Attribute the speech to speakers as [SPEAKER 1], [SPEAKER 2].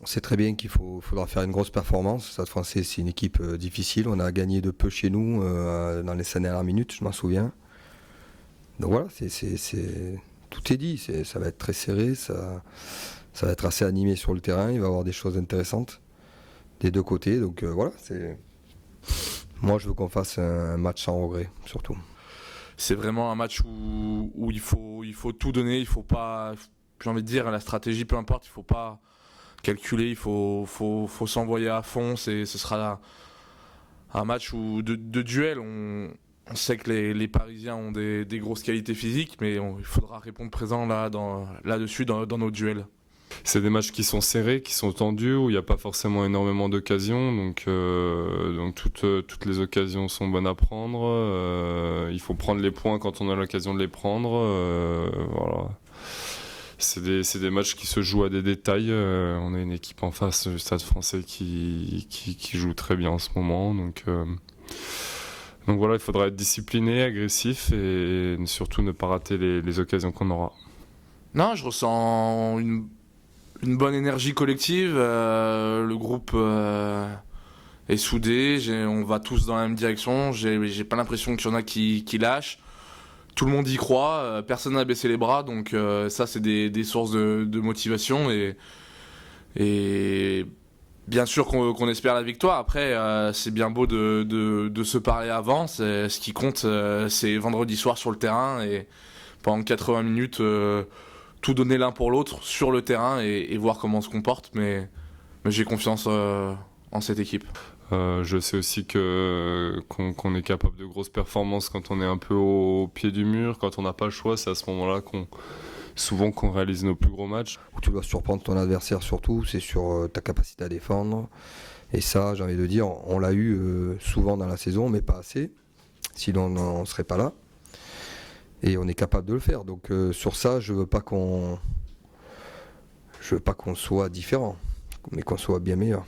[SPEAKER 1] On sait très bien faudra faire une grosse performance. Stade Français, c'est une équipe difficile. On a gagné de peu chez nous dans les 5 dernières minutes, je m'en souviens. Donc voilà, tout est dit. Ça va être très serré, ça va être assez animé sur le terrain. Il va y avoir des choses intéressantes des deux côtés. Donc voilà, moi je veux qu'on fasse un match sans regret, surtout.
[SPEAKER 2] C'est vraiment un match où il faut tout donner. Il faut pas, j'ai envie de dire, la stratégie, peu importe, il faut pas calculer, il faut s'envoyer à fond. Ce sera un match de duel. On sait que les Parisiens ont des grosses qualités physiques, mais il faudra répondre présent là-dessus dans nos duels.
[SPEAKER 3] C'est des matchs qui sont serrés, qui sont tendus, où il n'y a pas forcément énormément d'occasions. Donc toutes les occasions sont bonnes à prendre. Il faut prendre les points quand on a l'occasion de les prendre. Voilà. C'est des matchs qui se jouent à des détails. On a une équipe en face du Stade Français qui joue très bien en ce moment. Donc voilà, il faudra être discipliné, agressif et surtout ne pas rater les occasions qu'on aura.
[SPEAKER 2] Non, je ressens une bonne énergie collective. Le groupe est soudé. On va tous dans la même direction. J'ai pas l'impression qu'il y en a qui lâchent. Tout le monde y croit. Personne n'a baissé les bras. Donc ça, c'est des sources de motivation. Et bien sûr qu'on espère la victoire. Après, c'est bien beau de se parler avant. Ce qui compte, c'est vendredi soir sur le terrain. Et pendant 80 minutes... tout donner l'un pour l'autre sur le terrain et voir comment on se comporte, mais j'ai confiance en cette équipe.
[SPEAKER 3] Je sais aussi qu'on est capable de grosses performances quand on est un peu au pied du mur, quand on n'a pas le choix. C'est à ce moment-là qu'on réalise nos plus gros matchs.
[SPEAKER 1] Où tu dois surprendre ton adversaire surtout, c'est sur ta capacité à défendre. Et ça, j'ai envie de dire, on l'a eu souvent dans la saison, mais pas assez. Sinon, on ne serait pas là. Et on est capable de le faire. Donc sur ça, je veux pas qu'on soit différent, mais qu'on soit bien meilleur.